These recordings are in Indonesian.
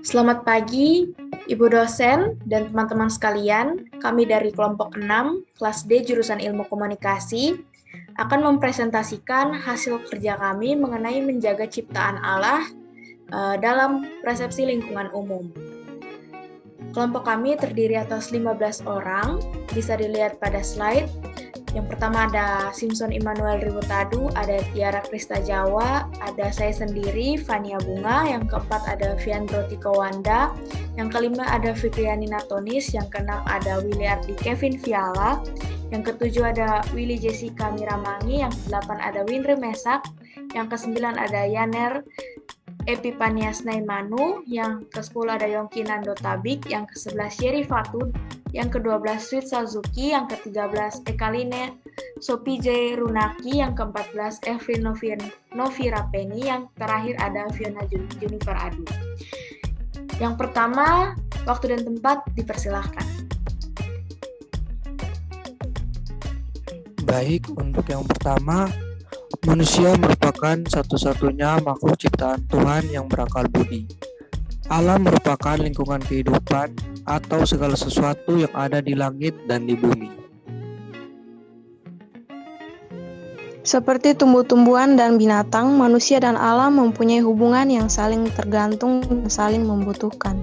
Selamat pagi, Ibu dosen dan teman-teman sekalian. Kami dari kelompok 6, kelas D jurusan Ilmu Komunikasi, akan mempresentasikan hasil kerja kami mengenai menjaga ciptaan Allah dalam persepsi lingkungan umum. Kelompok kami terdiri atas 15 orang, bisa dilihat pada slide. Yang pertama ada Simpson Immanuel Ributadu, ada Tiara Krista Jawa, ada saya sendiri, Fania Bunga, yang keempat ada Fiandro Tikowanda, yang kelima ada Fikriani Natonis, yang keenam ada Willy Ardi Kevin Viala, yang ketujuh ada Willy Jessica Miramangi, yang kedelapan ada Winre Mesak, yang kesembilan ada Yaner Epipanias Naimanu, yang ke-10 ada Yongki Nando Tabik, yang ke-11 Yeri Fatud, yang ke-12 Sweet Sazuki, yang ke-13 Ekaline Sopije Runaki, yang ke-14 Evelyn Novirapeni, yang terakhir ada Fiona Junifer Adu. Yang pertama, waktu dan tempat dipersilahkan. Baik, untuk yang pertama, manusia merupakan satu-satunya makhluk ciptaan Tuhan yang berakal budi. Alam merupakan lingkungan kehidupan atau segala sesuatu yang ada di langit dan di bumi. Seperti tumbuh-tumbuhan dan binatang, manusia dan alam mempunyai hubungan yang saling tergantung dan saling membutuhkan.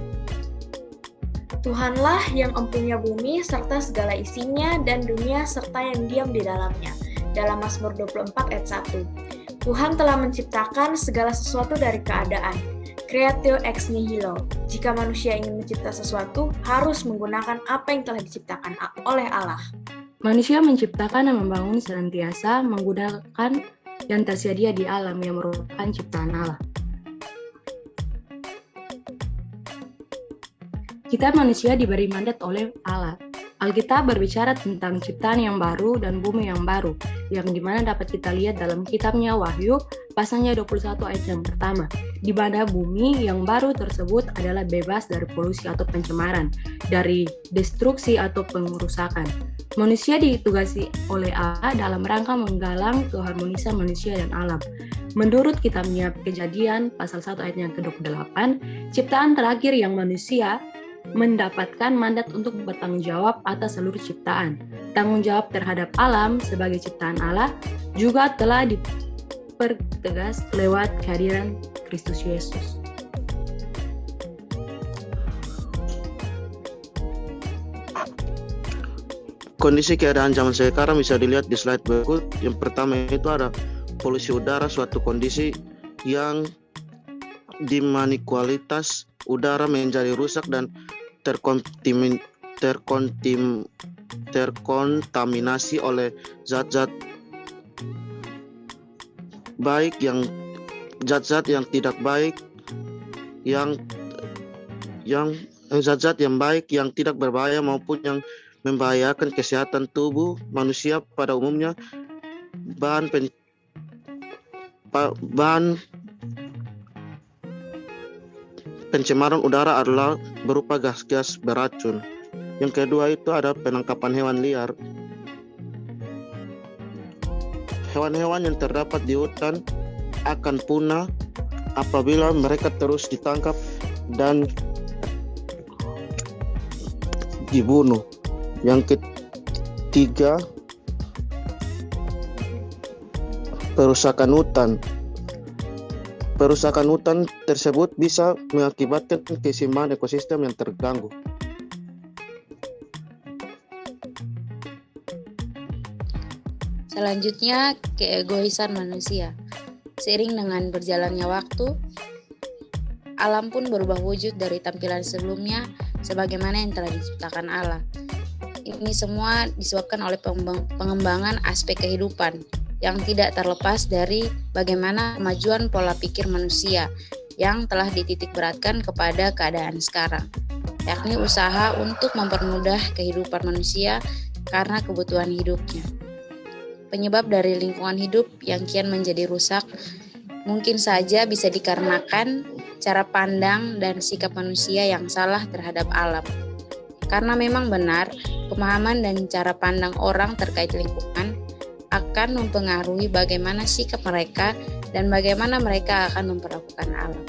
Tuhanlah yang empunya bumi serta segala isinya dan dunia serta yang diam di dalamnya. Dalam Mazmur 24 ayat 1. Tuhan telah menciptakan segala sesuatu dari keadaan. Creatio ex nihilo. Jika manusia ingin mencipta sesuatu, harus menggunakan apa yang telah diciptakan oleh Allah. Manusia menciptakan dan membangun senantiasa menggunakan yang tersedia di alam yang merupakan ciptaan Allah. Kita manusia diberi mandat oleh Allah. Alkitab berbicara tentang ciptaan yang baru dan bumi yang baru, yang dimana dapat kita lihat dalam kitabnya Wahyu, pasalnya 21 ayat yang pertama, di mana bumi yang baru tersebut adalah bebas dari polusi atau pencemaran, dari destruksi atau pengerusakan. Manusia ditugasi oleh Allah dalam rangka menggalang keharmonisan manusia dan alam. Menurut kitabnya Kejadian, pasal 1 ayat yang ke-28, ciptaan terakhir yang manusia mendapatkan mandat untuk bertanggung jawab atas seluruh ciptaan. Tanggung jawab terhadap alam sebagai ciptaan Allah juga telah dipertegas lewat kehadiran Kristus Yesus. Kondisi keadaan zaman sekarang bisa dilihat di slide berikut. Yang pertama itu ada polusi udara, suatu kondisi yang di mana kualitas udara menjadi rusak dan terkontaminasi oleh zat-zat baik zat-zat yang tidak baik, zat-zat yang baik yang tidak berbahaya maupun yang membahayakan kesehatan tubuh manusia pada umumnya. Bahan pencemaran udara adalah berupa gas-gas beracun. Yang kedua itu ada penangkapan hewan liar. Hewan-hewan yang terdapat di hutan akan punah apabila mereka terus ditangkap dan dibunuh. Yang ketiga, perusakan hutan. Perusakan hutan tersebut bisa mengakibatkan keseimbangan ekosistem yang terganggu. Selanjutnya, keegoisan manusia. Seiring dengan berjalannya waktu, alam pun berubah wujud dari tampilan sebelumnya sebagaimana yang telah diciptakan Allah. Ini semua disebabkan oleh pengembangan aspek kehidupan yang tidak terlepas dari bagaimana kemajuan pola pikir manusia yang telah dititik beratkan kepada keadaan sekarang, yakni usaha untuk mempermudah kehidupan manusia karena kebutuhan hidupnya. Penyebab dari lingkungan hidup yang kian menjadi rusak mungkin saja bisa dikarenakan cara pandang dan sikap manusia yang salah terhadap alam. Karena memang benar, pemahaman dan cara pandang orang terkait lingkungan akan mempengaruhi bagaimana sikap mereka dan bagaimana mereka akan memperlakukan alam.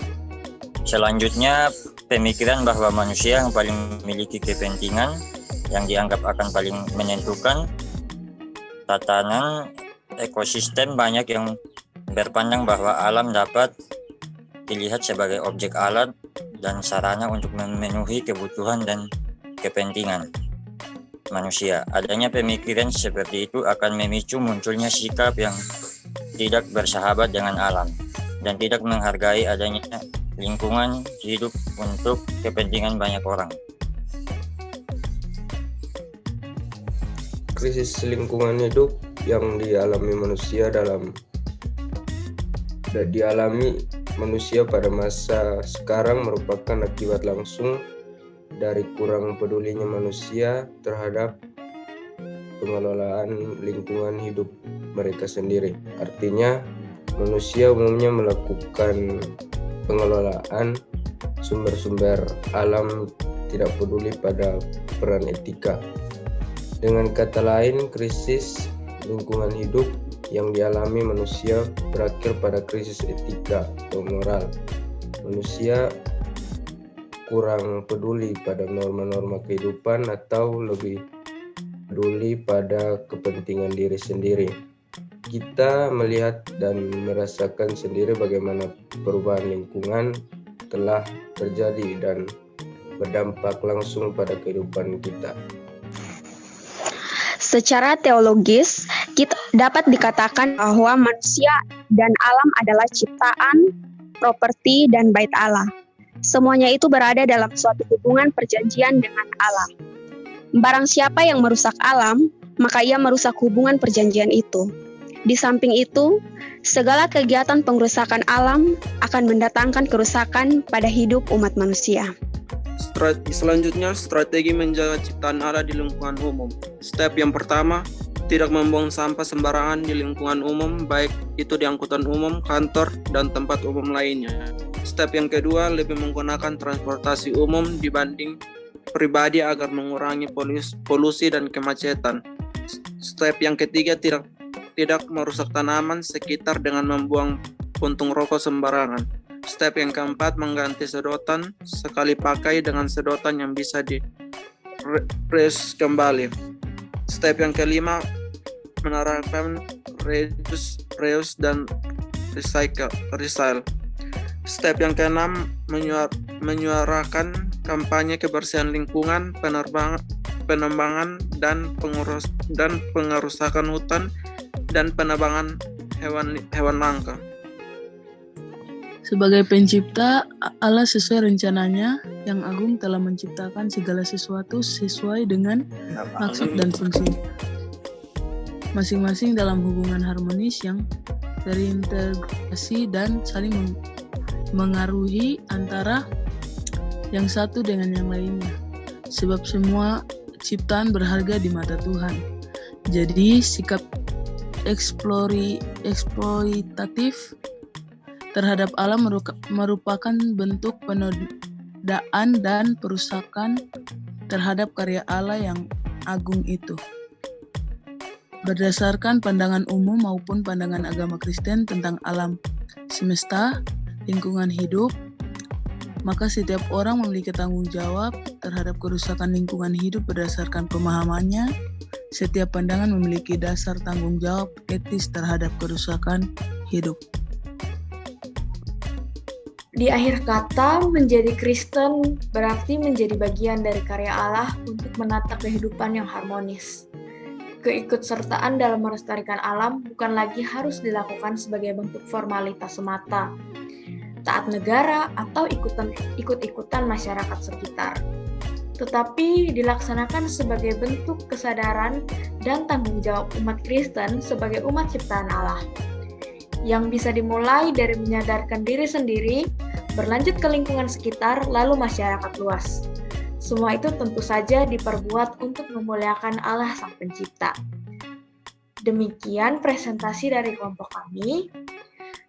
Selanjutnya, pemikiran bahwa manusia yang paling memiliki kepentingan yang dianggap akan paling menentukan tatanan ekosistem. Banyak yang berpandang bahwa alam dapat dilihat sebagai objek alat dan sarana untuk memenuhi kebutuhan dan kepentingan manusia. Adanya pemikiran seperti itu akan memicu munculnya sikap yang tidak bersahabat dengan alam dan tidak menghargai adanya lingkungan hidup untuk kepentingan banyak orang. Krisis lingkungan hidup yang dialami manusia pada masa sekarang merupakan akibat langsung dari kurang pedulinya manusia terhadap pengelolaan lingkungan hidup mereka sendiri. Artinya, manusia umumnya melakukan pengelolaan sumber-sumber alam tidak peduli pada peran etika. Dengan kata lain, krisis lingkungan hidup yang dialami manusia berakhir pada krisis etika atau moral. Manusia kurang peduli pada norma-norma kehidupan atau lebih peduli pada kepentingan diri sendiri. Kita melihat dan merasakan sendiri bagaimana perubahan lingkungan telah terjadi dan berdampak langsung pada kehidupan kita. Secara teologis, kita dapat dikatakan bahwa manusia dan alam adalah ciptaan, properti, dan bait Allah. Semuanya itu berada dalam suatu hubungan perjanjian dengan Allah. Barang siapa yang merusak alam, maka ia merusak hubungan perjanjian itu. Di samping itu, segala kegiatan pengrusakan alam akan mendatangkan kerusakan pada hidup umat manusia. Selanjutnya, strategi menjaga ciptaan Allah di lingkungan umum. Step yang pertama, tidak membuang sampah sembarangan di lingkungan umum, baik itu di angkutan umum, kantor, dan tempat umum lainnya. Step yang kedua, lebih menggunakan transportasi umum dibanding pribadi agar mengurangi polusi dan kemacetan. Step yang ketiga, tidak merusak tanaman sekitar dengan membuang puntung rokok sembarangan. Step yang keempat, mengganti sedotan sekali pakai dengan sedotan yang bisa di-reuse kembali. Step yang kelima, menerapkan reuse dan recycle. Step yang keenam, menyuarakan kampanye kebersihan lingkungan, penebangan dan pengerusakan hutan dan penebangan hewan langka. Sebagai pencipta, Allah sesuai rencananya yang agung telah menciptakan segala sesuatu sesuai dengan maksud dan fungsi. Masing-masing dalam hubungan harmonis yang terintegrasi dan saling mengaruhi antara yang satu dengan yang lainnya. Sebab semua ciptaan berharga di mata Tuhan. Jadi sikap eksploitatif terhadap alam merupakan bentuk penodaan dan perusakan terhadap karya Allah yang agung itu. Berdasarkan pandangan umum maupun pandangan agama Kristen tentang alam semesta, lingkungan hidup, maka setiap orang memiliki tanggung jawab terhadap kerusakan lingkungan hidup berdasarkan pemahamannya. Setiap pandangan memiliki dasar tanggung jawab etis terhadap kerusakan hidup. Di akhir kata, menjadi Kristen berarti menjadi bagian dari karya Allah untuk menata kehidupan yang harmonis. Keikutsertaan dalam melestarikan alam bukan lagi harus dilakukan sebagai bentuk formalitas semata, taat negara atau ikut-ikutan masyarakat sekitar, tetapi dilaksanakan sebagai bentuk kesadaran dan tanggung jawab umat Kristen sebagai umat ciptaan Allah, yang bisa dimulai dari menyadarkan diri sendiri, berlanjut ke lingkungan sekitar, lalu masyarakat luas. Semua itu tentu saja diperbuat untuk memuliakan Allah Sang Pencipta. Demikian presentasi dari kelompok kami.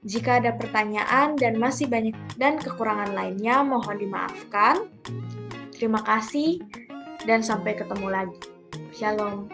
Jika ada pertanyaan dan masih banyak dan kekurangan lainnya, mohon dimaafkan. Terima kasih dan sampai ketemu lagi. Shalom.